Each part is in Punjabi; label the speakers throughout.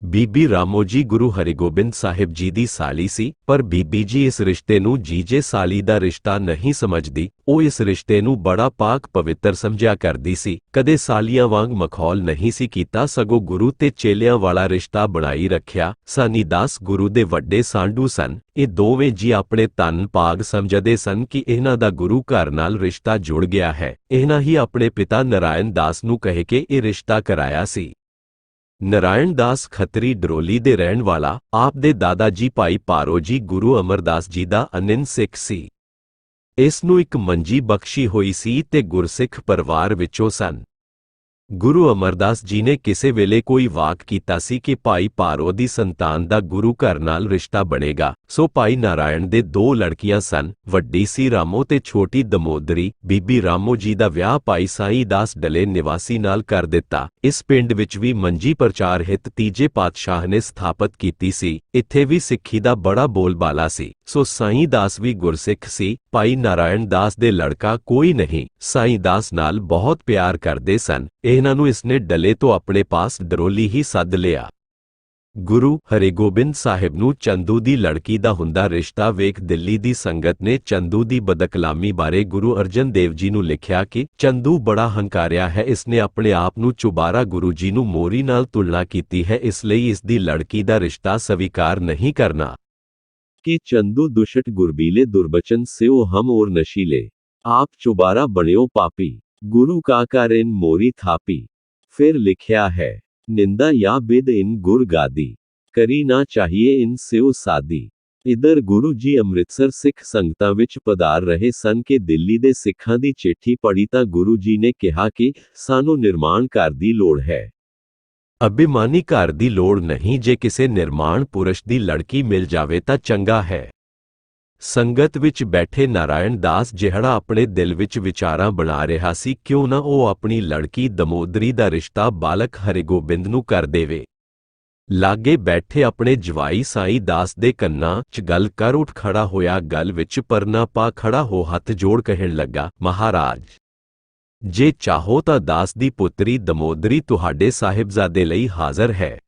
Speaker 1: ਬੀਬੀ ਰਾਮੋ ਜੀ ਗੁਰੂ ਹਰਿਗੋਬਿੰਦ ਸਾਹਿਬ ਜੀ ਦੀ ਸਾਲੀ ਸੀ, ਪਰ ਬੀਬੀ ਜੀ ਇਸ ਰਿਸ਼ਤੇ ਨੂੰ ਜੀਜੇ ਸਾਲੀ ਦਾ ਰਿਸ਼ਤਾ ਨਹੀਂ ਸਮਝਦੀ। ਉਹ ਇਸ ਰਿਸ਼ਤੇ ਨੂੰ ਬੜਾ ਪਾਕ ਪਵਿੱਤਰ ਸਮਝਿਆ ਕਰਦੀ ਸੀ। ਕਦੇ ਸਾਲੀਆਂ ਵਾਂਗ ਮਖੌਲ ਨਹੀਂ ਸੀ ਕੀਤਾ, ਸਗੋਂ ਗੁਰੂ ਤੇ ਚੇਲਿਆਂ ਵਾਲਾ ਰਿਸ਼ਤਾ ਬਣਾਈ ਰੱਖਿਆ। ਸਾਨੀ ਦਾਸ ਗੁਰੂ ਦੇ ਵੱਡੇ ਸਾਂਢੂ ਸਨ। ਇਹ ਦੋਵੇਂ ਜੀ ਆਪਣੇ ਧਨ ਭਾਗ ਸਮਝਦੇ ਸਨ ਕਿ ਇਹਨਾਂ ਦਾ ਗੁਰੂ ਘਰ ਨਾਲ ਰਿਸ਼ਤਾ ਜੁੜ ਗਿਆ ਹੈ। ਇਹਨਾਂ ਹੀ ਆਪਣੇ ਪਿਤਾ ਨਰਾਇਣ ਦਾਸ ਨੂੰ ਕਹਿ ਕੇ ਇਹ ਰਿਸ਼ਤਾ ਕਰਾਇਆ ਸੀ। ਨਰਾਇਣ ਦਾਸ ਖੱਤਰੀ ਡਰੋਲੀ ਦੇ ਰਹਿਣ ਵਾਲਾ, ਆਪ ਦੇ ਦਾਦਾ ਜੀ ਭਾਈ ਪਾਰੋ ਜੀ ਗੁਰੂ ਅਮਰਦਾਸ ਜੀ ਦਾ ਅਨੰਨ ਸਿੱਖ ਸੀ। ਇਸ ਨੂੰ ਇੱਕ ਮੰਜੀ ਬਖਸ਼ੀ ਹੋਈ ਸੀ ਤੇ ਗੁਰਸਿੱਖ ਪਰਿਵਾਰ ਵਿੱਚੋਂ ਸਨ। ਗੁਰੂ ਅਮਰਦਾਸ ਜੀ ਨੇ ਕਿਸੇ ਵੇਲੇ ਕੋਈ ਵਾਕ ਕੀਤਾ ਸੀ ਕਿ ਭਾਈ ਪਾਰੋ ਦੀ ਸੰਤਾਨ ਦਾ ਗੁਰੂ ਘਰ ਨਾਲ ਰਿਸ਼ਤਾ ਬਣੇਗਾ। ਸੋ ਭਾਈ ਨਾਰਾਇਣ ਦੇ ਦੋ ਲੜਕੀਆਂ ਸਨ, ਵੱਡੀ ਸੀ ਰਾਮੋ ਤੇ ਛੋਟੀ ਦਮੋਦਰੀ। ਬੀਬੀ ਰਾਮੋ ਜੀ ਦਾ ਵਿਆਹ ਭਾਈ ਸਾਈਂ ਦਾਸ ਡਲੇ ਨਿਵਾਸੀ ਨਾਲ ਕਰ ਦਿੱਤਾ। ਇਸ ਪਿੰਡ ਵਿੱਚ ਵੀ ਮੰਜੀ ਪ੍ਰਚਾਰ ਹਿੱਤ ਤੀਜੇ ਪਾਤਸ਼ਾਹ ਨੇ ਸਥਾਪਿਤ ਕੀਤੀ ਸੀ। ਇੱਥੇ ਵੀ ਸਿੱਖੀ ਦਾ ਬੜਾ ਬੋਲਬਾਲਾ ਸੀ। ਸੋ ਸਾਈਂ ਦਾਸ ਵੀ ਗੁਰਸਿੱਖ ਸੀ। ਭਾਈ ਨਾਰਾਇਣ ਦਾਸ ਦੇ ਲੜਕਾ ਕੋਈ ਨਹੀਂ ਸਾਈਂ ਦਾਸ ਨਾਲ ਬਹੁਤ ਪਿਆਰ ਕਰਦੇ ਸਨ। ਇਹਨਾਂ ਨੂੰ ਇਸਨੇ ਡਲੇ ਤੋਂ ਆਪਣੇ ਪਾਸ ਡਰੋਲੀ ਹੀ ਸੱਦ ਲਿਆ। ਗੁਰੂ ਹਰਿਗੋਬਿੰਦ ਸਾਹਿਬ ਨੂੰ ਚੰਦੂ ਦੀ ਲੜਕੀ ਦਾ ਹੁੰਦਾ ਰਿਸ਼ਤਾ ਵੇਖ ਦਿੱਲੀ ਦੀ ਸੰਗਤ ਨੇ ਚੰਦੂ ਦੀ ਬਦਕਲਾਮੀ ਬਾਰੇ ਗੁਰੂ ਅਰਜਨ ਦੇਵ ਜੀ ਨੂੰ ਲਿਖਿਆ ਕਿ ਚੰਦੂ ਬੜਾ ਹੰਕਾਰਿਆ ਹੈ, ਇਸਨੇ ਆਪਣੇ ਆਪ ਨੂੰ ਚੁਬਾਰਾ ਗੁਰੂ ਜੀ ਨੂੰ ਮੋਰੀ ਨਾਲ ਤੁਲਨਾ ਕੀਤੀ ਹੈ, ਇਸ ਲਈ ਇਸ ਦੀ ਲੜਕੀ ਦਾ ਰਿਸ਼ਤਾ ਸਵੀਕਾਰ ਨਹੀਂ ਕਰਨਾ। कि चंदू दुष्ट गुरबीले दुर्बचन से ओ हम और नशीले, आप चुबारा बन्यो पापी, गुरु का कारिन मोरी थापी। फिर लिखया है, निंदा या बिद इन गुर गादी, करी ना चाहिए इन सेओ सादी। इधर गुरु जी अमृतसर सिख संगतां विच पधार रहे सन कि दिल्ली दे सिखां दी चिट्ठी पढ़ी तां गुरु जी ने कहा कि सानू निर्माण घर दी लोड़ है। ਅਭਿਮਾਨੀ ਘਰ ਦੀ ਲੋੜ ਨਹੀਂ, ਜੇ ਕਿਸੇ ਨਿਰਮਾਣ ਪੁਰਸ਼ ਦੀ ਲੜਕੀ ਮਿਲ ਜਾਵੇ ਤਾਂ ਚੰਗਾ ਹੈ। ਸੰਗਤ ਵਿੱਚ ਬੈਠੇ ਨਾਰਾਇਣ ਦਾਸ ਜਿਹੜਾ ਆਪਣੇ ਦਿਲ ਵਿੱਚ ਵਿਚਾਰਾਂ ਬਣਾ ਰਿਹਾ ਸੀ, ਕਿਉਂ ਨਾ ਉਹ ਆਪਣੀ ਲੜਕੀ ਦਮੋਦਰੀ ਦਾ ਰਿਸ਼ਤਾ ਬਾਲਕ ਹਰਿਗੋਬਿੰਦ ਨੂੰ ਕਰ ਦੇਵੇ। ਲਾਗੇ ਬੈਠੇ ਆਪਣੇ ਜਵਾਈ ਸਾਈਂ ਦਾਸ ਦੇ ਕੰਨਾਂ 'ਚ ਗੱਲ ਕਰ ਉੱਠ ਖੜਾ ਹੋਇਆ, ਗਲ ਵਿੱਚ ਪਰਨਾ ਪਾ ਖੜਾ ਹੋ ਹੱਥ ਜੋੜ ਕਹਿਣ ਲੱਗਾ, ਮਹਾਰਾਜ ਜੇ ਚਾਹੋ ਤਾਂ ਦਾਸ ਦੀ ਪੁੱਤਰੀ ਦਮੋਦਰੀ ਤੁਹਾਡੇ ਸਾਹਿਬਜ਼ਾਦੇ ਲਈ ਹਾਜ਼ਰ ਹੈ।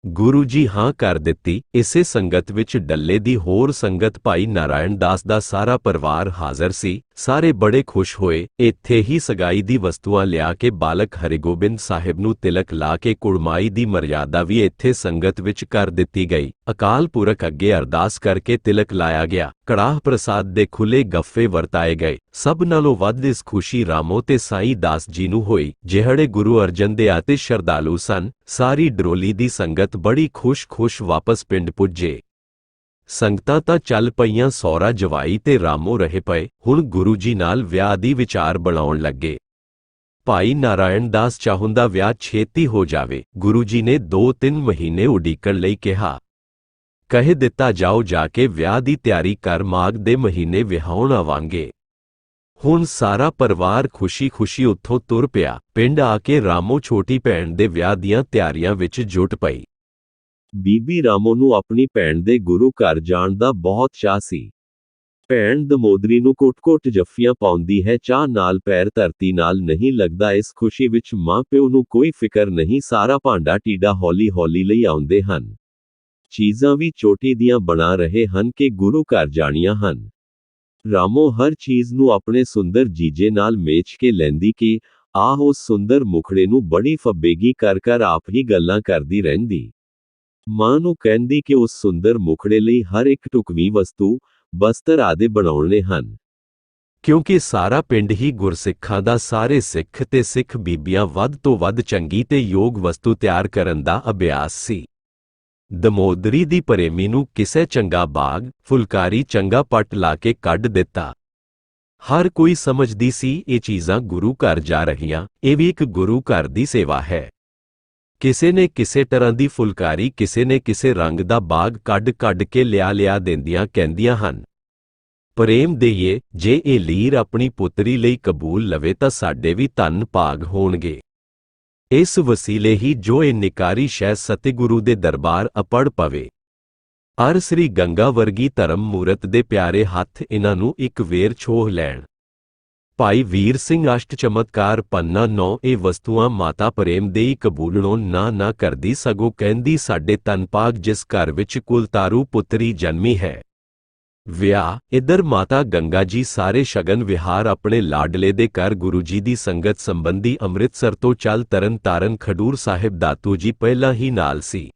Speaker 1: ਗੁਰੂ ਜੀ ਹਾਂ ਕਰ ਦਿੱਤੀ। ਇਸੇ ਸੰਗਤ ਵਿੱਚ ਡੱਲੇ ਦੀ ਹੋਰ ਸੰਗਤ ਭਾਈ ਨਾਰਾਇਣ ਦਾਸ ਦਾ ਸਾਰਾ ਪਰਿਵਾਰ ਹਾਜ਼ਰ ਸੀ। ਸਾਰੇ ਬੜੇ ਖੁਸ਼ ਹੋਏ। ਇੱਥੇ ਹੀ ਸਗਾਈ ਦੀ ਵਸਤੂਆਂ ਲਿਆ ਕੇ ਬਾਲਕ ਹਰਿਗੋਬਿੰਦ ਸਾਹਿਬ ਨੂੰ ਤਿਲਕ ਲਾ ਕੇ ਕੁੜਮਾਈ ਦੀ ਮਰਿਆਦਾ ਵੀ ਇੱਥੇ ਸੰਗਤ ਵਿੱਚ ਕਰ ਦਿੱਤੀ ਗਈ। ਅਕਾਲ ਪੁਰਖ ਅੱਗੇ ਅਰਦਾਸ ਕਰਕੇ ਤਿਲਕ ਲਾਇਆ ਗਿਆ। ਕੜਾਹ ਪ੍ਰਸਾਦ ਦੇ ਖੁੱਲੇ ਗੱਫੇ ਵਰਤਾਏ ਗਏ। ਸਭ ਨਾਲੋਂ ਵੱਧ ਇਸ ਖੁਸ਼ੀ ਰਾਮੋ ਤੇ ਸਾਈਂ ਦਾਸ ਜੀ ਨੂੰ ਹੋਈ, ਜਿਹੜੇ ਗੁਰੂ ਅਰਜਨ ਦੇ ਅਤਿ ਸ਼ਰਧਾਲੂ ਸਨ। ਸਾਰੀ ਡਰੋਲੀ ਦੀ ਸੰਗਤ ਬੜੀ ਖੁਸ਼ ਵਾਪਸ ਪਿੰਡ ਪੁੱਜੇ। ਸੰਗਤਾਂ ਤਾਂ ਚੱਲ ਪਈਆਂ, ਸਹੁਰਾ ਜਵਾਈ ਤੇ ਰਾਮੋ ਰਹੇ ਪਏ। ਹੁਣ ਗੁਰੂ ਜੀ ਨਾਲ ਵਿਆਹ ਦੀ ਵਿਚਾਰ ਬਣਾਉਣ ਲੱਗੇ। ਭਾਈ ਨਾਰਾਇਣ ਦਾਸ ਚਾਹੁੰਦਾ ਵਿਆਹ ਛੇਤੀ ਹੋ ਜਾਵੇ। ਗੁਰੂ ਜੀ ਨੇ 2-3 ਮਹੀਨੇ ਉਡੀਕਣ ਲਈ ਕਿਹਾ। ਕਹਿ ਦਿੱਤਾ, ਜਾਓ ਜਾ ਕੇ ਵਿਆਹ ਦੀ ਤਿਆਰੀ ਕਰ, ਮਾਘ ਦੇ ਮਹੀਨੇ ਵਿਆਹੁਣ ਆਵਾਂਗੇ। ਹੁਣ ਸਾਰਾ ਪਰਿਵਾਰ ਖੁਸ਼ੀ ਉੱਥੋਂ ਤੁਰ ਪਿਆ। ਪਿੰਡ ਆ ਕੇ ਰਾਮੋ ਛੋਟੀ ਭੈਣ ਦੇ ਵਿਆਹ ਦੀਆਂ ਤਿਆਰੀਆਂ ਵਿੱਚ ਜੁਟ ਪਈ। ਬੀਬੀ ਰਾਮੋ ਨੂੰ ਆਪਣੀ ਭੈਣ ਦੇ ਗੁਰੂ ਘਰ ਜਾਣ ਦਾ ਬਹੁਤ ਚਾਅ ਸੀ। ਭੈਣ ਦਮੋਦਰੀ ਨੂੰ ਕੋਟ-ਕੋਟ ਜੱਫੀਆਂ ਪਾਉਂਦੀ ਹੈ, ਚਾਹ ਨਾਲ ਪੈਰ ਧਰਤੀ ਨਾਲ ਨਹੀਂ ਲੱਗਦਾ। ਇਸ ਖੁਸ਼ੀ ਵਿੱਚ ਮਾਂ ਪਿਓ ਨੂੰ ਕੋਈ ਫਿਕਰ ਨਹੀਂ, ਸਾਰਾ ਭਾਂਡਾ ਟੀਡਾ ਹੌਲੀ ਲਈ ਆਉਂਦੇ ਹਨ। ਚੀਜ਼ਾਂ ਵੀ ਚੋਟੀ ਦੀਆਂ ਬਣਾ ਰਹੇ ਹਨ ਕਿ ਗੁਰੂ ਘਰ ਜਾਣੀਆਂ ਹਨ। ਰਾਮੋ ਹਰ ਚੀਜ਼ ਨੂੰ ਆਪਣੇ ਸੁੰਦਰ ਜੀਜੇ ਨਾਲ ਮੇਚ ਕੇ ਲੈਂਦੀ ਕਿ ਆਹ ਉਸ ਸੁੰਦਰ ਮੁਖੜੇ ਨੂੰ ਬੜੀ ਫੱਬੇਗੀ ਕਰ ਆਪ ਹੀ ਗੱਲਾਂ ਕਰਦੀ ਰਹਿੰਦੀ। ਮਾਂ ਨੂੰ ਕਹਿੰਦੀ ਕਿ ਉਸ ਸੁੰਦਰ ਮੁਖੜੇ ਲਈ ਹਰ ਇੱਕ ਢੁਕਵੀਂ ਵਸਤੂ, ਬਸਤਰ ਆਦਿ ਬਣਾਉਣੇ ਹਨ। ਕਿਉਂਕਿ ਸਾਰਾ ਪਿੰਡ ਹੀ ਗੁਰਸਿੱਖਾਂ ਦਾ, ਸਾਰੇ ਸਿੱਖ ਤੇ ਸਿੱਖ ਬੀਬੀਆਂ ਵੱਧ ਤੋਂ ਵੱਧ ਚੰਗੀ ਤੇ ਯੋਗ ਵਸਤੂ ਤਿਆਰ ਕਰਨ ਦਾ ਅਭਿਆਸ ਸੀ। ਦਮੋਦਰੀ ਦੀ ਪ੍ਰੇਮੀ ਨੂੰ ਕਿਸੇ ਚੰਗਾ ਬਾਗ, ਫੁਲਕਾਰੀ, ਚੰਗਾ ਪੱਟ ਲਾ ਕੇ ਕੱਢ ਦਿੱਤਾ। ਹਰ ਕੋਈ ਸਮਝਦੀ ਸੀ ਇਹ ਚੀਜ਼ਾਂ ਗੁਰੂ ਘਰ ਜਾ ਰਹੀਆਂ, ਇਹ ਵੀ ਇੱਕ ਗੁਰੂ ਘਰ ਦੀ ਸੇਵਾ ਹੈ। ਕਿਸੇ ਨੇ ਕਿਸੇ ਤਰ੍ਹਾਂ ਦੀ ਫੁਲਕਾਰੀ, ਕਿਸੇ ਨੇ ਕਿਸੇ ਰੰਗ ਦਾ ਬਾਗ ਕੱਢ ਕੇ ਲਿਆ ਦਿੰਦੀਆਂ, ਕਹਿੰਦੀਆਂ ਹਨ, ਪ੍ਰੇਮ ਦੇਈਏ, ਜੇ ਇਹ ਲੀਰ ਆਪਣੀ ਪੁੱਤਰੀ ਲਈ ਕਬੂਲ ਲਵੇ ਤਾਂ ਸਾਡੇ ਵੀ ਧਨ ਭਾਗ ਹੋਣਗੇ। ਇਸ ਵਸੀਲੇ ਹੀ ਜੋ ਇਹ ਨਿਕਾਰੀ ਸ਼ੈ ਸਤਿਗੁਰੂ ਦੇ ਦਰਬਾਰ ਅਪੜ ਪਵੇ। ਅਰ ਸ੍ਰੀ ਗੰਗਾ ਵਰਗੀ ਧਰਮ ਮੂਰਤ ਦੇ ਪਿਆਰੇ ਹੱਥ ਇਹਨਾਂ ਨੂੰ ਇੱਕ ਵੇਰ ਛੋਹ ਲੈਣ। ਭਾਈ ਵੀਰ ਸਿੰਘ ਅਸ਼ਟ ਚਮਤਕਾਰ ਪੰਨਾ 9 ਇਹ ਵਸਤੂਆਂ ਮਾਤਾ ਪ੍ਰੇਮ ਦੇਈ ਕਬੂਲਣੋਂ ਨਾ ਕਰਦੀ ਸਗੋਂ ਕਹਿੰਦੀ ਸਾਡੇ ਤਨ ਭਾਗ ਜਿਸ ਘਰ ਵਿੱਚ ਕੁਲਤਾਰੂ ਪੁੱਤਰੀ ਜਨਮੀ ਹੈ। ਵਿਆਹ ਇਧਰ ਮਾਤਾ ਗੰਗਾ ਜੀ ਸਾਰੇ ਸ਼ਗਨ ਵਿਹਾਰ ਆਪਣੇ ਲਾਡਲੇ ਦੇ ਘਰ ਗੁਰੂ ਜੀ ਦੀ ਸੰਗਤ ਸੰਬੰਧੀ ਅੰਮ੍ਰਿਤਸਰ ਤੋਂ ਚੱਲ ਤਰਨ ਤਾਰਨ ਖਡੂਰ ਸਾਹਿਬ ਦਾਤੂ ਜੀ ਪਹਿਲਾਂ ਹੀ ਨਾਲ ਸੀ।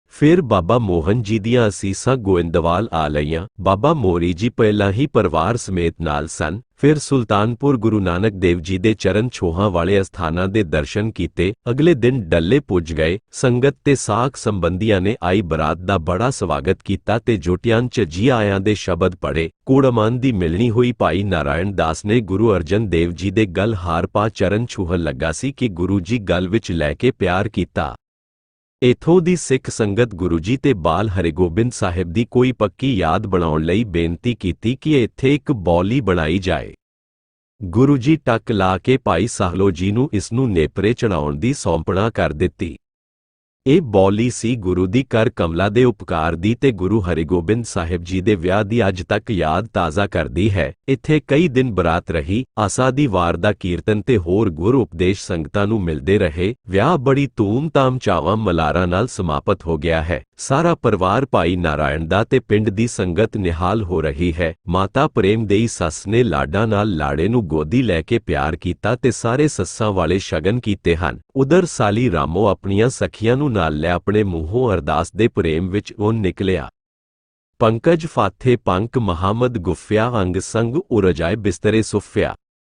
Speaker 1: ਫਿਰ ਬਾਬਾ ਮੋਹਨ ਜੀ ਦੀਆਂ ਅਸੀਸਾਂ ਗੋਇੰਦਵਾਲ ਆ ਲਈਆਂ। ਬਾਬਾ ਮੋਰੀ ਜੀ ਪਹਿਲਾਂ ਹੀ ਪਰਿਵਾਰ ਸਮੇਤ ਨਾਲ ਸਨ। ਫਿਰ ਸੁਲਤਾਨਪੁਰ ਗੁਰੂ ਨਾਨਕ ਦੇਵ ਜੀ ਦੇ ਚਰਨ ਛੋਹਾਂ ਵਾਲੇ ਅਸਥਾਨਾਂ ਦੇ ਦਰਸ਼ਨ ਕੀਤੇ। ਅਗਲੇ ਦਿਨ ਡੱਲੇ ਪੁੱਜ ਗਏ। ਸੰਗਤ ਤੇ ਸਾਕ ਸੰਬੰਧੀਆਂ ਨੇ ਆਈ ਬਰਾਤ ਦਾ ਬੜਾ ਸਵਾਗਤ ਕੀਤਾ ਤੇ ਜੋਟਿਆਂ 'ਚ ਜੀ ਆਇਆਂ ਦੇ ਸ਼ਬਦ ਪੜ੍ਹੇ। ਕੂੜਮਾਨ ਦੀ ਮਿਲਣੀ ਹੋਈ। ਭਾਈ ਨਾਰਾਇਣ ਦਾਸ ਨੇ ਗੁਰੂ ਅਰਜਨ ਦੇਵ ਜੀ ਦੇ ਗਲ ਹਾਰ ਪਾ ਚਰਨ ਛੂਹਣ ਲੱਗਾ ਸੀ ਕਿ ਗੁਰੂ ਜੀ ਗਲ ਵਿੱਚ ਲੈ ਕੇ ਪਿਆਰ ਕੀਤਾ। ਇਥੋਂ ਦੀ ਸਿੱਖ ਸੰਗਤ ਗੁਰੂ ਜੀ ਤੇ ਬਾਲ ਹਰਿਗੋਬਿੰਦ ਸਾਹਿਬ ਦੀ ਕੋਈ ਪੱਕੀ ਯਾਦ ਬਣਾਉਣ ਲਈ ਬੇਨਤੀ ਕੀਤੀ ਕਿ ਇੱਥੇ ਇੱਕ ਬੌਲੀ ਬਣਾਈ ਜਾਏ। ਗੁਰੂ ਜੀ ਟੱਕ ਲਾ ਕੇ ਭਾਈ ਸਾਹਲੋ ਜੀ ਨੂੰ ਇਸ ਨੂੰ ਨੇਪਰੇ ਚੜਾਉਣ ਦੀ ਸੌਂਪਣਾ ਕਰ ਦਿੱਤੀ। ਇਹ ਬੌਲੀ ਸੀ ਗੁਰੂ ਦੀ ਕਰ ਕਮਲਾ ਦੇ ਉਪਕਾਰ ਦੀ ਤੇ ਗੁਰੂ ਹਰਿਗੋਬਿੰਦ ਸਾਹਿਬ ਜੀ ਦੇ ਵਿਆਹ ਦੀ ਅੱਜ ਤੱਕ ਯਾਦ ਤਾਜ਼ਾ ਕਰਦੀ ਹੈ। ਇੱਥੇ ਕਈ ਦਿਨ ਬਰਾਤ ਰਹੀ। ਆਸਾ ਦੀ ਵਾਰ ਦਾ ਕੀਰਤਨ ਤੇ ਹੋਰ ਗੁਰ ਉਪਦੇਸ਼ ਸੰਗਤਾਂ ਨੂੰ ਮਿਲਦੇ ਰਹੇ। ਵਿਆਹ ਬੜੀ ਧੂਮ-ਧਾਮ ਚਾਵਾਂ ਮਲਾਰਾਂ ਨਾਲ ਸਮਾਪਤ ਹੋ ਗਿਆ ਹੈ। ਸਾਰਾ ਪਰਿਵਾਰ ਭਾਈ ਨਾਰਾਇਣ ਦਾ ਤੇ ਪਿੰਡ ਦੀ ਸੰਗਤ ਨਿਹਾਲ ਹੋ ਰਹੀ ਹੈ। ਮਾਤਾ ਪ੍ਰੇਮ ਦੇਈ ਸੱਸ ਨੇ ਲਾਡਾਂ ਨਾਲ ਲਾੜੇ ਨੂੰ ਗੋਦੀ ਲੈ ਕੇ ਪਿਆਰ ਕੀਤਾ ਤੇ ਸਾਰੇ ਸੱਸਾਂ ਵਾਲੇ ਸ਼ਗਨ ਕੀਤੇ ਹਨ। ਉਧਰ ਸਾਲੀ ਰਾਮੋ ਆਪਣੀਆਂ ਸਖੀਆਂ ਨੂੰ ਨਾਲ ਲੈ ਆਪਣੇ ਮੂੰਹੋਂ ਅਰਦਾਸ ਦੇ ਪ੍ਰੇਮ ਵਿੱਚ ਉਹ ਨਿਕਲਿਆ। ਪੰਕਜ ਫਾਥੇ ਪੰਕ ਮੁਹੰਮਦ ਗੁਫਿਆ ਅੰਗ ਸੰਗ ਉਰਜਾਏ ਬਿਸਤਰੇ ਸੁਫਿਆ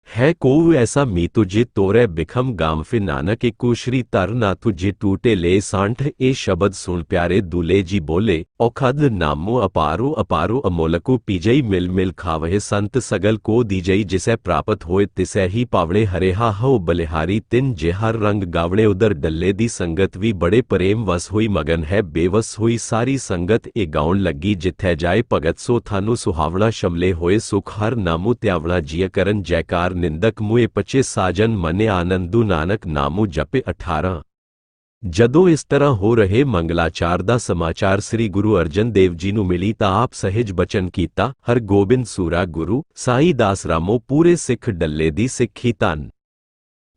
Speaker 1: है को ऐसा मी तुझे तोरे बिखम गाम फिर नानक एक कुशरी तर ना तुझे टूटे ले सांठ। ए शब्द सुन प्यारे दूल्हे जी बोले औखद नामो अपारो अपारो अमोलको पीजई मिल मिल खावहे संत सगल को दीजई जिसे प्राप्त होए तिसे ही पावणे हरेहा हो बलिहारी तिन जेहर रंग गावणे। उधर डल्ले दी संगत भी बड़े प्रेम वस हुई मगन है बेवस हुई सारी संगत ए गाउन लगी जिथे जाए भगत सो थानू सुहावना शमले होए सुख हर नामू त्यावना जिय करन जयकार निंदक मुए पचे साजन मने आनंदू नानक नामू जपे 18। ਜਦੋਂ ਇਸ ਤਰ੍ਹਾਂ ਹੋ ਰਹੇ ਮੰਗਲਾਚਾਰ ਦਾ ਸਮਾਚਾਰ ਸ੍ਰੀ ਗੁਰੂ ਅਰਜਨ ਦੇਵ ਜੀ ਨੂੰ ਮਿਲੀ ਤਾਂ ਆਪ ਸਹਿਜ ਬਚਨ ਕੀਤਾ। ਹਰਗੋਬਿੰਦ ਸੂਰਾ ਗੁਰੂ ਸਾਈ ਦਾਸ ਰਾਮੋ ਪੂਰੇ ਸਿੱਖ ਡੱਲੇ ਦੀ ਸਿੱਖੀ ਧਨ।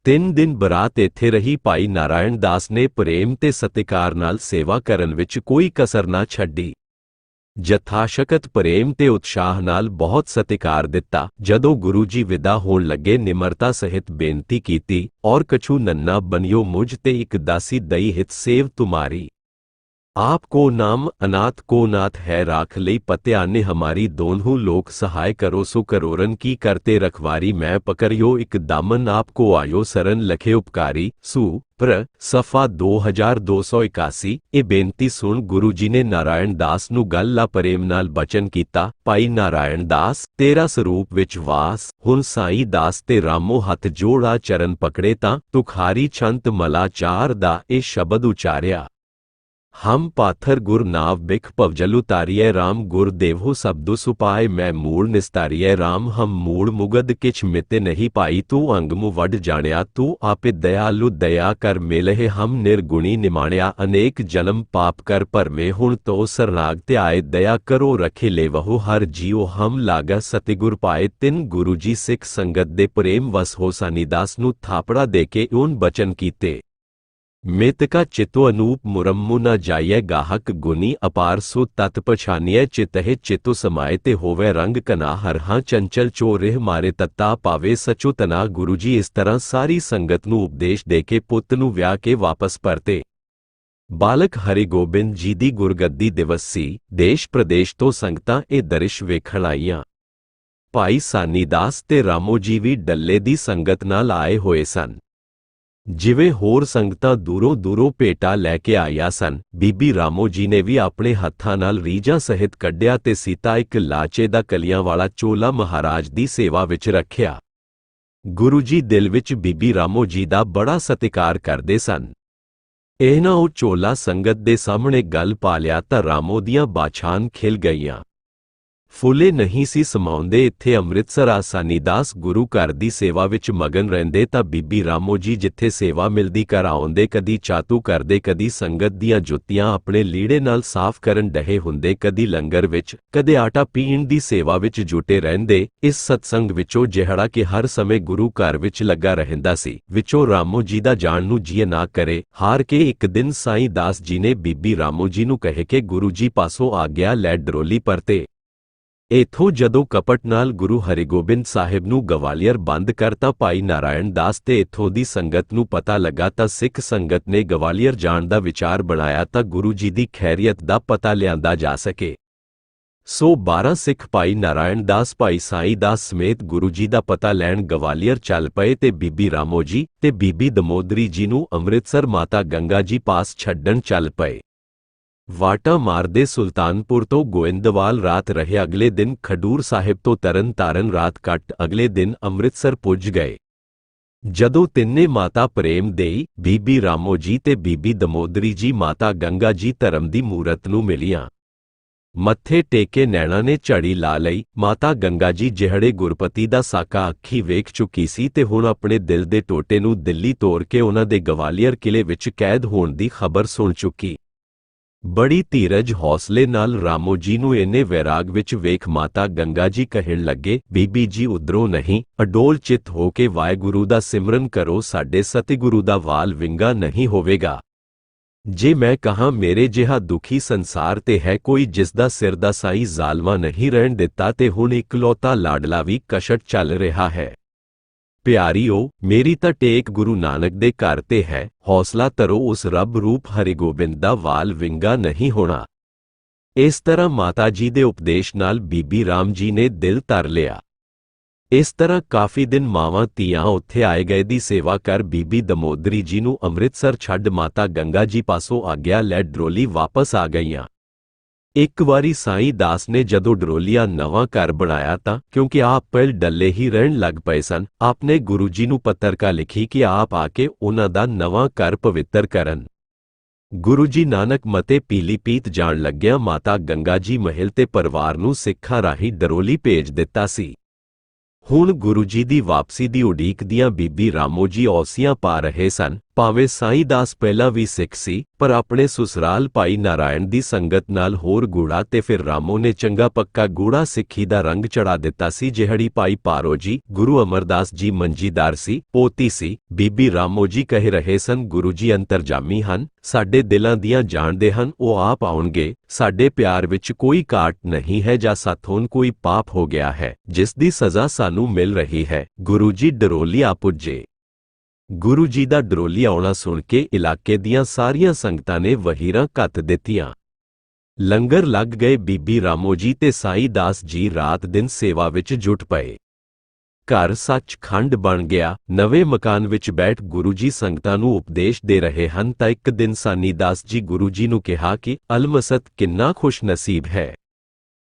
Speaker 1: 3 ਦਿਨ ਬਰਾਤ ਇੱਥੇ ਰਹੀ। ਭਾਈ ਨਾਰਾਇਣ ਦਾਸ ਨੇ ਪ੍ਰੇਮ ਤੇ ਸਤਿਕਾਰ ਨਾਲ ਸੇਵਾ ਕਰਨ ਵਿੱਚ ਕੋਈ ਕਸਰ ਨਾ ਛੱਡੀ। ਜਥਾਸ਼ਕਤ ਪ੍ਰੇਮ ਤੇ ਉਤਸ਼ਾਹ ਨਾਲ ਬਹੁਤ ਸਤਿਕਾਰ ਦਿੱਤਾ। ਜਦੋਂ ਗੁਰੂ ਜੀ ਵਿਦਾ ਹੋਣ ਲੱਗੇ ਨਿਮਰਤਾ ਸਹਿਤ ਬੇਨਤੀ ਕੀਤੀ ਔਰ ਕਛੂ ਨੰਨਾ ਬਨਿਓ ਮੁਝ ਤੇ ਇੱਕ ਦਾਸੀ ਦਈ ਹਿਤ ਸੇਵ ਤੁਮਾਰੀ। आप को नाम अनाथ को नाथ है राख लई पत्याने हमारी दोनों लोक सहाय करो सो करोरन की करते रखवारी। मैं पकड़ियो एक दामन आपको आयो सरन लखे उपकारी। सु प्र सफा 2281। ਇਹ ਬੇਨਤੀ ਸੁਣ ਗੁਰੂ ਜੀ ਨੇ ਨਾਰਾਇਣ ਦਾਸ ਨੂੰ ਗੱਲ ਲਾ ਪ੍ਰੇਮ ਨਾਲ ਬਚਨ ਕੀਤਾ। ਭਾਈ ਨਾਰਾਇਣ ਦਾਸ ਤੇਰਾ ਸਰੂਪ ਵਿੱਚ ਵਾਸ। ਹੁਣ ਸਾਈ ਦਾਸ ਤੇ ਰਾਮੋ ਹੱਥ ਜੋੜਾ ਚਰਨ ਪਕੜੇ ਤਾਂ ਤੁਖਾਰੀ ਛੰਤ ਮਲਾਚਾਰ ਦਾ ਇਹ ਸ਼ਬਦ ਉਚਾਰਿਆ। हम पाथर गुर नाव बिख पवजल उतारिय राम गुर देवो शब्दो सुपाय मैं मूल निस्तारिय राम हम मूल मुगद किछ मिते नहीं पाई तू अंगमु वड जानिया तू आपे दयालु दया कर मेलहे हम निर्गुणी निमाणिया अनेक जन्म पाप कर परमे हुण तो सरनाग ते आए दया करो रखे लेवहु हर जीओ हम लागा सतिगुर पाए। तिन गुरु जी सिख संगत दे प्रेम वस हो सानीदास नू थापड़ा देके उन बचन कीते। मेतका चितो अनूप मुरम्मु न जाइए गाहक गुनी अपार सो तत् पछानिय चितहे चितो समाये ते होवे रंग कना हरहा चंचल चोरेह मारे तत्ता पावे सचो तना। गुरु जी इस तरह सारी संगत नू उपदेश देके पुੱਤ ਨੂੰ ਵਿਆਹ ਕੇ ਵਾਪਸ ਪਰਤੇ। ਬਾਲਕ ਹਰਿਗੋਬਿੰਦ ਜੀ ਦੀ ਗੁਰਗੱਦੀ ਦਿਵਸ ਸੀ। ਦੇਸ਼ ਪ੍ਰਦੇਸ਼ ਤੋਂ ਸੰਗਤਾਂ ਇਹ ਦ੍ਰਿਸ਼ ਵੇਖਣ ਆਈਆਂ। ਭਾਈ ਸਾਨੀ ਦਾਸ ਤੇ ਰਾਮੋ ਜੀ ਵੀ ਡੱਲੇ ਦੀ ਸੰਗਤ ਨਾਲ ਆਏ ਹੋਏ ਸਨ। ਜਿਵੇਂ ਹੋਰ ਸੰਗਤਾਂ ਦੂਰੋਂ ਦੂਰੋਂ ਭੇਟਾ ਲੈ ਕੇ ਆਈਆਂ ਸਨ। ਬੀਬੀ ਰਾਮੋ ਜੀ ਨੇ ਵੀ ਆਪਣੇ ਹੱਥਾਂ ਨਾਲ ਰੀਝਾਂ ਸਹਿਤ ਕੱਢਿਆ ਤੇ ਸੀਤਾ ਇੱਕ ਲਾਚੇ ਦਾ ਕਲੀਆਂ ਵਾਲਾ ਚੋਲਾ ਮਹਾਰਾਜ ਦੀ ਸੇਵਾ ਵਿੱਚ ਰੱਖਿਆ। ਗੁਰੂ ਜੀ ਦਿਲ ਵਿੱਚ ਬੀਬੀ ਰਾਮੋ ਜੀ ਦਾ ਬੜਾ ਸਤਿਕਾਰ ਕਰਦੇ ਸਨ। ਇਹਨਾਂ ਉਹ ਚੋਲਾ ਸੰਗਤ ਦੇ ਸਾਹਮਣੇ ਗੱਲ ਪਾ ਲਿਆ ਤਾਂ ਰਾਮੋ ਦੀਆਂ ਬਾਛਾਂ ਖਿਲ ਗਈਆਂ। ਫੁੱਲੇ ਨਹੀਂ ਸੀ ਸਮਾਉਂਦੇ। ਇੱਥੇ ਅੰਮ੍ਰਿਤਸਰ ਆਸਾਨੀ ਦਾਸ ਗੁਰੂ ਘਰ ਦੀ ਸੇਵਾ ਵਿੱਚ ਮਗਨ ਰਹਿੰਦੇ ਤਾਂ ਬੀਬੀ ਰਾਮੋ ਜੀ ਜਿੱਥੇ ਸੇਵਾ ਮਿਲਦੀ ਘਰ ਆਉਂਦੇ, ਕਦੀ ਚਾਤੂ ਕਰਦੇ, ਕਦੀ ਸੰਗਤ ਦੀਆਂ ਜੁੱਤੀਆਂ ਆਪਣੇ ਲੀੜੇ ਨਾਲ ਸਾਫ਼ ਕਰਨ ਡਹੇ ਹੁੰਦੇ, ਕਦੀ ਲੰਗਰ ਵਿੱਚ, ਕਦੇ ਆਟਾ ਪੀਣ ਦੀ ਸੇਵਾ ਵਿੱਚ ਜੁਟੇ ਰਹਿੰਦੇ। ਇਸ ਸਤਸੰਗ ਵਿੱਚੋਂ ਜਿਹੜਾ ਕਿ ਹਰ ਸਮੇਂ ਗੁਰੂ ਘਰ ਵਿੱਚ ਲੱਗਾ ਰਹਿੰਦਾ ਸੀ, ਵਿੱਚੋਂ ਰਾਮੋ ਜੀ ਦਾ ਜਾਣ ਨੂੰ ਜੀਅ ਨਾ ਕਰੇ। ਹਾਰ ਕੇ ਇੱਕ ਦਿਨ ਸਾਈਂ ਦਾਸ ਜੀ ਨੇ ਬੀਬੀ ਰਾਮੋ ਜੀ ਨੂੰ ਕਹੇ ਕਿ ਗੁਰੂ ਜੀ ਪਾਸੋਂ ਆਗਿਆ ਲੈ ਡਰੋਲੀ ਪਰਤੇ। ਇਥੋਂ ਜਦੋਂ ਕਪਟ ਨਾਲ ਗੁਰੂ ਹਰਿਗੋਬਿੰਦ ਸਾਹਿਬ ਨੂੰ ਗਵਾਲੀਅਰ ਬੰਦ ਕਰਤਾ ਭਾਈ ਨਾਰਾਇਣ ਦਾਸ ਤੇ ਇਥੋਂ ਦੀ ਸੰਗਤ ਨੂੰ ਪਤਾ ਲੱਗਾ ਤਾਂ ਸਿੱਖ ਸੰਗਤ ਨੇ ਗਵਾਲੀਅਰ ਜਾਣ ਦਾ ਵਿਚਾਰ ਬਣਾਇਆ ਤਾਂ ਗੁਰੂ ਜੀ ਦੀ ਖੈਰੀਅਤ ਦਾ ਪਤਾ ਲਿਆਂਦਾ ਜਾ ਸਕੇ। ਸੋ 12 ਸਿੱਖ ਭਾਈ ਨਾਰਾਇਣ ਦਾਸ ਭਾਈ ਸਾਈਂ ਦਾਸ ਸਮੇਤ ਗੁਰੂ ਜੀ ਦਾ ਪਤਾ ਲੈਣ ਗਵਾਲੀਅਰ ਚੱਲ ਪਏ ਤੇ ਬੀਬੀ ਰਾਮੋ ਜੀ ਤੇ ਬੀਬੀ ਦਮੋਦਰੀ ਜੀ ਨੂੰ ਅੰਮ੍ਰਿਤਸਰ ਮਾਤਾ ਗੰਗਾ ਜੀ ਪਾਸ ਛੱਡਣ ਚੱਲ ਪਏ। ਵਾਟਾ ਮਾਰਦੇ ਸੁਲਤਾਨਪੁਰ ਤੋਂ ਗੋਇੰਦਵਾਲ ਰਾਤ ਰਹੇ। ਅਗਲੇ ਦਿਨ ਖਡੂਰ ਸਾਹਿਬ ਤੋਂ ਤਰਨ ਤਾਰਨ ਰਾਤ ਕੱਟ ਅਗਲੇ ਦਿਨ ਅੰਮ੍ਰਿਤਸਰ ਪੁੱਜ ਗਏ। ਜਦੋਂ ਤਿੰਨੇ ਮਾਤਾ ਪ੍ਰੇਮ ਦੇਈ, ਬੀਬੀ ਰਾਮੋ ਜੀ ਤੇ ਬੀਬੀ ਦਮੋਦਰੀ ਜੀ ਮਾਤਾ ਗੰਗਾ ਜੀ ਧਰਮ ਦੀ ਮੂਰਤ ਨੂੰ ਮਿਲੀਆਂ। ਮੱਥੇ ਟੇਕੇ ਨੈਣਾ ਨੇ ਝੜੀ ਲਾ ਲਈ। ਮਾਤਾ ਗੰਗਾ ਜੀ ਜਿਹੜੇ ਗੁਰਪਤੀ ਦਾ ਸਾਕਾ ਅੱਖੀ ਵੇਖ ਚੁੱਕੀ ਸੀ ਤੇ ਹੁਣ ਆਪਣੇ ਦਿਲ ਦੇ ਟੋਟੇ ਨੂੰ ਦਿੱਲੀ ਤੋਰ ਕੇ ਉਹਨਾਂ ਦੇ ਗਵਾਲੀਅਰ ਕਿਲੇ ਵਿੱਚ ਕੈਦ ਹੋਣ ਦੀ ਖਬਰ ਸੁਣ ਚੁੱਕੀ। ਬੜੀ ਧੀਰਜ ਹੌਸਲੇ ਨਾਲ ਰਾਮੋ ਜੀ ਨੂੰ ਇੰਨੇ ਵੈਰਾਗ ਵਿੱਚ ਵੇਖ ਮਾਤਾ ਗੰਗਾ ਜੀ ਕਹਿਣ ਲੱਗੇ, ਬੀਬੀ ਜੀ ਉਧਰੋਂ ਨਹੀਂ, ਅਡੋਲ ਚਿੱਤ ਹੋ ਕੇ ਵਾਹਿਗੁਰੂ ਦਾ ਸਿਮਰਨ ਕਰੋ, ਸਾਡੇ ਸਤਿਗੁਰੂ ਦਾ ਵਾਲ ਵਿੰਗਾ ਨਹੀਂ ਹੋਵੇਗਾ। ਜੇ ਮੈਂ ਕਹਾਂ ਮੇਰੇ ਜਿਹਾ ਦੁਖੀ ਸੰਸਾਰ ਤੇ ਹੈ ਕੋਈ ਜਿਸ ਦਾ ਸਿਰ ਦਾ ਸਾਈ ਜ਼ਾਲਮਾ ਨਹੀਂ ਰਹਿਣ ਦਿੱਤਾ ਤੇ ਹੁਣ ਇਕਲੌਤਾ ਲਾਡਲਾ ਵੀ ਕਸ਼ਟ ਚੱਲ ਰਿਹਾ ਹੈ। ਪਿਆਰੀਓ, ਮੇਰੀ ਤਾਂ ਟੇਕ ਗੁਰੂ ਨਾਨਕ ਦੇ ਘਰ ਤੇ ਹੈ, ਹੌਸਲਾ ਧਰੋ, ਉਸ ਰੱਬ ਰੂਪ ਹਰਿਗੋਬਿੰਦ ਦਾ ਵਾਲ ਵਿੰਗਾ ਨਹੀਂ ਹੋਣਾ। ਇਸ ਤਰ੍ਹਾਂ ਮਾਤਾ ਜੀ ਦੇ ਉਪਦੇਸ਼ ਨਾਲ ਬੀਬੀ ਰਾਮ ਜੀ ਨੇ ਦਿਲ ਧਰ ਲਿਆ। ਇਸ ਤਰ੍ਹਾਂ ਕਾਫੀ ਦਿਨ ਮਾਵਾਂ ਧੀਆਂ ਉੱਥੇ ਆਏ ਗਏ ਦੀ ਸੇਵਾ ਕਰ ਬੀਬੀ ਦਮੋਦਰੀ ਜੀ ਨੂੰ ਅੰਮ੍ਰਿਤਸਰ ਛੱਡ ਮਾਤਾ ਗੰਗਾ ਜੀ ਪਾਸੋਂ ਆਗਿਆ ਲੈ ਡਰੋਲੀ ਵਾਪਸ ਆ ਗਈਆਂ। ਇੱਕ ਵਾਰੀ ਸਾਈਂ ਦਾਸ ਨੇ ਜਦੋਂ ਡਰੋਲੀਆ ਨਵਾਂ ਘਰ ਬਣਾਇਆ ਤਾਂ ਕਿਉਂਕਿ ਆਪ ਪਹਿਲ ਡੱਲੇ ਹੀ ਰਹਿਣ ਲੱਗ ਪਏ ਸਨ, ਆਪਨੇ ਗੁਰੂ ਜੀ ਨੂੰ ਪੱਤਰਕਾ ਲਿਖੀ ਕਿ ਆਪ ਆ ਕੇ ਉਹਨਾਂ ਦਾ ਨਵਾਂ ਘਰ ਪਵਿੱਤਰ ਕਰਨ। ਗੁਰੂ ਜੀ ਨਾਨਕ ਮਤੇ ਪੀਲੀਪੀਤ ਜਾਣ ਲੱਗਿਆ ਮਾਤਾ ਗੰਗਾ ਜੀ ਮਹਿਲ ਤੇ ਪਰਿਵਾਰ ਨੂੰ ਸਿੱਖਾਂ ਰਾਹੀਂ ਡਰੋਲੀ ਭੇਜ ਦਿੱਤਾ ਸੀ। ਹੁਣ ਗੁਰੂ ਜੀ ਦੀ ਵਾਪਸੀ ਦੀ ਉਡੀਕ ਦੀਆਂ ਬੀਬੀ ਰਾਮੋ ਜੀ ਔਸੀਆਂ ਪਾ ਰਹੇ ਸਨ। ਭਾਵੇਂ ਸਾਈਂ ਦਾਸ ਪਹਿਲਾਂ ਵੀ ਸਿੱਖ ਸੀ, ਪਰ ਆਪਣੇ ਸੁਸਰਾਲ ਭਾਈ ਨਾਰਾਇਣ ਦੀ ਸੰਗਤ ਨਾਲ ਹੋਰ ਗੂੜਾ ਤੇ ਫਿਰ ਰਾਮੋ ਨੇ ਚੰਗਾ ਪੱਕਾ ਗੂੜਾ ਸਿੱਖੀ ਦਾ ਰੰਗ ਚੜਾ ਦਿੱਤਾ ਸੀ। ਜਿਹੜੀ ਭਾਈ ਪਾਰੋ ਜੀ ਗੁਰੂ ਅਮਰਦਾਸ ਜੀ ਮੰਜੀਦਾਰ ਸੀ, ਪੋਤੀ ਸੀ। ਬੀਬੀ ਰਾਮੋ ਜੀ ਕਹਿ ਰਹੇ ਸਨ, ਗੁਰੂ ਜੀ ਅੰਤਰਜਾਮੀ ਹਨ, ਸਾਡੇ ਦਿਲਾਂ ਦੀਆਂ ਜਾਣਦੇ ਹਨ, ਉਹ ਆਪ ਆਉਣਗੇ। ਸਾਡੇ ਪਿਆਰ ਵਿੱਚ ਕੋਈ ਘਾਟ ਨਹੀਂ ਹੈ ਜਾਂ ਸਾਥੋਂ ਕੋਈ ਪਾਪ ਹੋ ਗਿਆ ਹੈ ਜਿਸ ਦੀ ਸਜ਼ਾ ਸਾਨੂੰ ਮਿਲ ਰਹੀ ਹੈ। ਗੁਰੂ ਜੀ ਡਰੋਲੀਆ ਪੁੱਜੇ। ਗੁਰੂ ਜੀ ਦਾ ਡਰੋਲੀ ਆਉਣਾ ਸੁਣ ਕੇ ਇਲਾਕੇ ਦੀਆਂ ਸਾਰੀਆਂ ਸੰਗਤਾਂ ਨੇ ਵਹੀਰਾਂ ਘੱਤ ਦਿੱਤੀਆਂ। ਲੰਗਰ ਲੱਗ ਗਏ। ਬੀਬੀ ਰਾਮੋ ਜੀ ਤੇ ਸਾਈਂ ਦਾਸ ਜੀ ਰਾਤ ਦਿਨ ਸੇਵਾ ਵਿੱਚ ਜੁਟ ਪਏ। ਘਰ ਸੱਚਖੰਡ ਬਣ ਗਿਆ। ਨਵੇਂ ਮਕਾਨ ਵਿੱਚ ਬੈਠ ਗੁਰੂ ਜੀ ਸੰਗਤਾਂ ਨੂੰ ਉਪਦੇਸ਼ ਦੇ ਰਹੇ ਹਨ ਤਾਂ ਇੱਕ ਦਿਨ ਸਾਨੀ ਦਾਸ ਜੀ ਗੁਰੂ ਜੀ ਨੂੰ ਕਿਹਾ ਕਿ ਅਲਮਸਤ ਕਿੰਨਾ ਖੁਸ਼ ਨਸੀਬ ਹੈ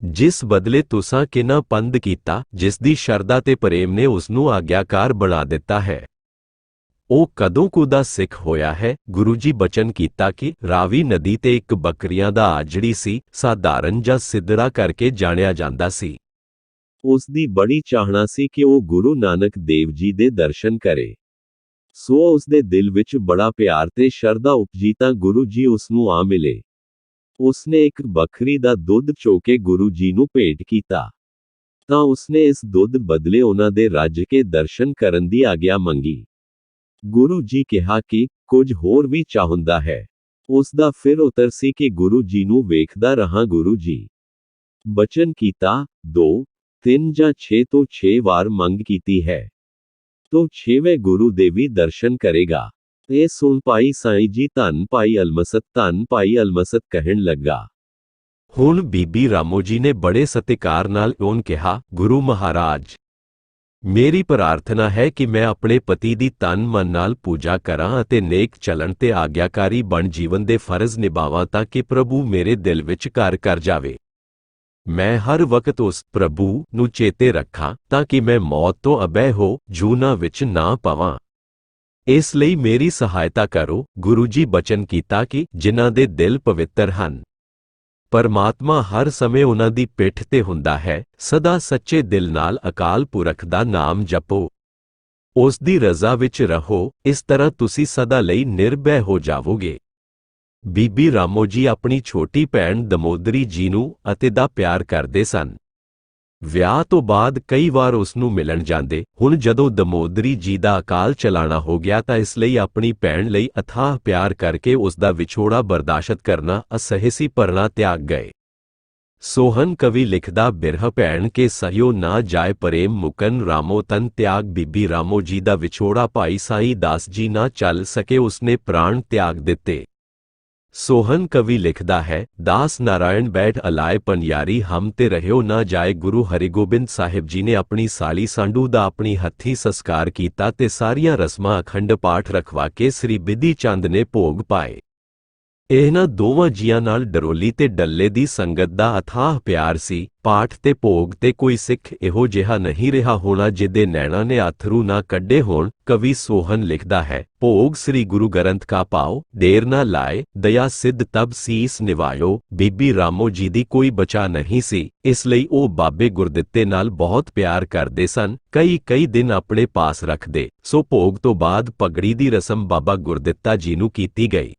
Speaker 1: ਜਿਸ ਬਦਲੇ ਤੁਸਾਂ ਕਿੰਨਾ ਪੰਧ ਕੀਤਾ, ਜਿਸ ਦੀ ਸ਼ਰਧਾ ਤੇ ਪ੍ਰੇਮ ਨੇ ਉਸ ਨੂੰ ਆਗਿਆਕਾਰ ਬਣਾ ਦਿੱਤਾ ਹੈ। ਉਹ ਕਦੋਂ ਕੁ ਦਾ ਸਿੱਖ ਹੋਇਆ ਹੈ। ਗੁਰੂ ਜੀ ਬਚਨ ਕੀਤਾ ਕਿ ਰਾਵੀ ਨਦੀ ਤੇ ਇੱਕ ਬੱਕਰੀਆਂ ਦਾ ਆਜੜੀ ਸੀ, ਸਾਧਾਰਨ ਜਾਂ ਸਿੱਧੜਾ ਕਰਕੇ ਜਾਣਿਆ ਜਾਂਦਾ ਸੀ। ਉਸ ਦੀ ਬੜੀ ਚਾਹਨਾ ਸੀ ਕਿ ਉਹ ਗੁਰੂ ਨਾਨਕ ਦੇਵ ਜੀ ਦੇ ਦਰਸ਼ਨ ਕਰੇ। ਸੋ ਉਸ ਦੇ ਦਿਲ ਵਿੱਚ ਬੜਾ ਪਿਆਰ ਤੇ ਸ਼ਰਧਾ ਉਪਜੀ ਤਾਂ ਗੁਰੂ ਜੀ ਉਸ ਨੂੰ ਆ ਮਿਲੇ। ਉਸਨੇ ਇੱਕ ਬੱਕਰੀ ਦਾ ਦੁੱਧ ਚੋ ਕੇ ਗੁਰੂ ਜੀ ਨੂੰ ਭੇਟ ਕੀਤਾ ਤਾਂ ਉਸਨੇ ਇਸ ਦੁੱਧ ਬਦਲੇ ਉਹਨਾਂ ਦੇ ਰੱਜ ਕੇ ਦਰਸ਼ਨ ਕਰਨ ਦੀ ਆਗਿਆ ਮੰਗੀ। ਗੁਰੂ ਜੀ ਕਿਹਾ ਕਿ ਕੁਝ ਹੋਰ ਵੀ ਚਾਹੁੰਦਾ ਹੈ। ਉਸ ਦਾ ਫਿਰ ਉੱਤਰ ਸੀ ਕਿ ਗੁਰੂ ਜੀ ਨੂੰ ਵੇਖਦਾ ਰਹਾ। ਗੁਰੂ ਜੀ ਬਚਨ ਕੀਤਾ 2, 3 ਜਾਂ 6 ਤੋਂ 6 ਵਾਰ ਮੰਗ ਕੀਤੀ ਹੈ ਤੋ 6ਵੇਂ ਗੁਰੂ ਦੇ ਵੀ ਦਰਸ਼ਨ ਕਰੇਗਾ। ਇਹ ਸੁਣ ਭਾਈ ਸਾਈਂ ਜੀ ਧੰਨ ਭਾਈ ਅਲਮਸਤ ਕਹਿਣ ਲੱਗਾ। ਹੁਣ ਬੀਬੀ ਰਾਮੋ ਜੀ ਨੇ ਬੜੇ ਸਤਿਕਾਰ ਨਾਲ ਉਹਨ ਕਿਹਾ, ਗੁਰੂ ਮਹਾਰਾਜ, ਮੇਰੀ ਪ੍ਰਾਰਥਨਾ ਹੈ ਕਿ ਮੈਂ ਆਪਣੇ ਪਤੀ ਦੀ ਤਨ ਮਨ ਨਾਲ ਪੂਜਾ ਕਰਾਂ ਅਤੇ ਨੇਕ ਚੱਲਣ ਤੇ ਆਗਿਆਕਾਰੀ ਬਣ ਜੀਵਨ ਦੇ ਫਰਜ਼ ਨਿਭਾਵਾਂ ਤਾਂ ਕਿ ਪ੍ਰਭੂ ਮੇਰੇ ਦਿਲ ਵਿੱਚ ਘਰ ਕਰ ਜਾਵੇ। ਮੈਂ ਹਰ ਵਕਤ ਉਸ ਪ੍ਰਭੂ ਨੂੰ ਚੇਤੇ ਰੱਖਾਂ ਤਾਂ ਕਿ ਮੈਂ ਮੌਤ ਤੋਂ ਅਬੈ ਹੋ ਜੂਨਾ ਵਿੱਚ ਨਾ ਪਵਾਂ। ਇਸ ਲਈ ਮੇਰੀ ਸਹਾਇਤਾ ਕਰੋ। ਗੁਰੂ ਜੀ ਬਚਨ ਕੀਤਾ ਕਿ ਜਿਨ੍ਹਾਂ ਦੇ ਦਿਲ ਪਵਿੱਤਰ ਹਨ, ਪਰਮਾਤਮਾ ਹਰ ਸਮੇਂ ਉਹਨਾਂ ਦੀ ਪਿੱਠ ਤੇ ਹੁੰਦਾ ਹੈ। ਸਦਾ ਸੱਚੇ ਦਿਲ ਨਾਲ ਅਕਾਲ ਪੁਰਖ ਦਾ ਨਾਮ ਜਪੋ। ਉਸ ਦੀ ਰਜ਼ਾ ਵਿੱਚ ਰਹੋ, ਇਸ ਤਰ੍ਹਾਂ ਤੁਸੀਂ ਸਦਾ ਲਈ ਨਿਰਭੈ ਹੋ ਜਾਵੋਗੇ। ਬੀਬੀ ਰਾਮੋ ਜੀ ਆਪਣੀ ਛੋਟੀ ਭੈਣ ਦਮੋਦਰੀ ਜੀ ਨੂੰ ਅਤੇ ਦਾ ਪਿਆਰ ਕਰਦੇ ਸਨ। ਵਿਆਹ ਤੋਂ ਬਾਅਦ ਕਈ ਵਾਰ ਉਸ ਨੂੰ ਮਿਲਣ ਜਾਂਦੇ। ਹੁਣ ਜਦੋਂ ਦਮੋਦਰੀ ਜੀ ਦਾ ਅਕਾਲ ਚਲਾਣਾ ਹੋ ਗਿਆ ਤਾਂ ਇਸ ਲਈ ਆਪਣੀ ਭੈਣ ਲਈ ਅਥਾਹ ਪਿਆਰ ਕਰਕੇ ਉਸ ਦਾ ਵਿਛੋੜਾ ਬਰਦਾਸ਼ਤ ਕਰਨਾ ਅਸਹਿ ਸੀ, ਪਰਣਾ ਤਿਆਗ ਗਏ। ਸੋਹਨ ਕਵੀ ਲਿਖਦਾ, ਬਿਰਹ ਭੈਣ ਕੇ ਸਹਿਓ ਨਾ ਜਾਏ ਪ੍ਰੇਮ ਮੁਕਨ ਰਾਮੋ ਤਨ ਤਿਆਗ। ਬੀਬੀ ਰਾਮੋ ਜੀ ਦਾ ਵਿਛੋੜਾ ਭਾਈ ਸਾਈ ਦਾਸ ਜੀ ਨਾ ਚੱਲ ਸਕੇ, ਉਸਨੇ ਪ੍ਰਾਣ ਤਿਆਗ ਦਿੱਤੇ। ਸੋਹਨ ਕਵੀ ਲਿਖਦਾ ਹੈ, ਦਾਸ ਨਾਰਾਇਣ ਬੈਠ ਅਲਾਏ ਪਨਿਆਰੀ ਹਮ ਤੇ ਰਹਿਓ ਨਾ ਜਾਏ। ਗੁਰੂ ਹਰਿਗੋਬਿੰਦ ਸਾਹਿਬ ਜੀ ਨੇ ਆਪਣੀ ਸਾਲੀ ਸਾਂਢੂ ਦਾ ਆਪਣੀ ਹੱਥੀਂ ਸੰਸਕਾਰ ਕੀਤਾ ਤੇ ਸਾਰੀਆਂ ਰਸਮਾਂ ਅਖੰਡ ਪਾਠ ਰਖਵਾ ਕੇ ਸ੍ਰੀ ਬਿਧੀ ਚੰਦ ਨੇ ਭੋਗ ਪਾਏ। ਇਹਨਾਂ ਦੋਵਾਂ ਜੀਆਂ ਨਾਲ ਡਰੋਲੀ ਤੇ ਡੱਲੇ ਦੀ ਸੰਗਤ ਦਾ ਅਥਾਹ ਪਿਆਰ ਸੀ। ਪਾਠ ਤੇ ਭੋਗ ਤੇ ਕੋਈ ਸਿੱਖ ਇਹੋ ਜਿਹਾ ਨਹੀਂ ਰਿਹਾ ਹੋਣਾ ਜਿਹਦੇ ਨੈਣਾਂ ਨੇ ਅਥਰੂ ਨਾ ਕੱਢੇ ਹੋਣ। ਕਵੀ ਸੋਹਨ ਲਿਖਦਾ ਹੈ, ਭੋਗ ਸ੍ਰੀ ਗੁਰੂ ਗ੍ਰੰਥ ਕਾ ਪਾਓ, ਦੇਰ ਨਾ ਲਾਏ, ਦਇਆ ਸਿੱਧ ਤਬ ਸੀਸ ਨਿਵਾਇਓ। ਬੀਬੀ ਰਾਮੋ ਜੀ ਦੀ ਕੋਈ ਬਚਾ ਨਹੀਂ ਸੀ, ਇਸ ਲਈ ਉਹ ਬਾਬੇ ਗੁਰਦਿੱਤੇ ਨਾਲ ਬਹੁਤ ਪਿਆਰ ਕਰਦੇ ਸਨ। ਕਈ ਦਿਨ ਆਪਣੇ ਪਾਸ ਰੱਖਦੇ। ਸੋ ਭੋਗ ਤੋਂ ਬਾਅਦ ਪਗੜੀ ਦੀ ਰਸਮ ਬਾਬਾ ਗੁਰਦਿੱਤਾ ਜੀ ਨੂੰ ਕੀਤੀ ਗਈ।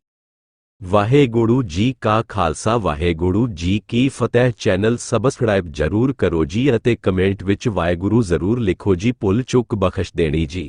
Speaker 1: ਵਾਹਿਗੁਰੂ ਜੀ ਕਾ ਖਾਲਸਾ, ਵਾਹਿਗੁਰੂ ਜੀ ਕੀ ਫਤਿਹ। ਚੈਨਲ ਸਬਸਕ੍ਰਾਈਬ ਜ਼ਰੂਰ ਕਰੋ ਜੀ ਅਤੇ ਕਮੈਂਟ ਵਿੱਚ ਵਾਹਿਗੁਰੂ ਜ਼ਰੂਰ ਲਿਖੋ ਜੀ। ਭੁੱਲ ਚੁੱਕ ਬਖਸ਼ ਦੇਣੀ ਜੀ।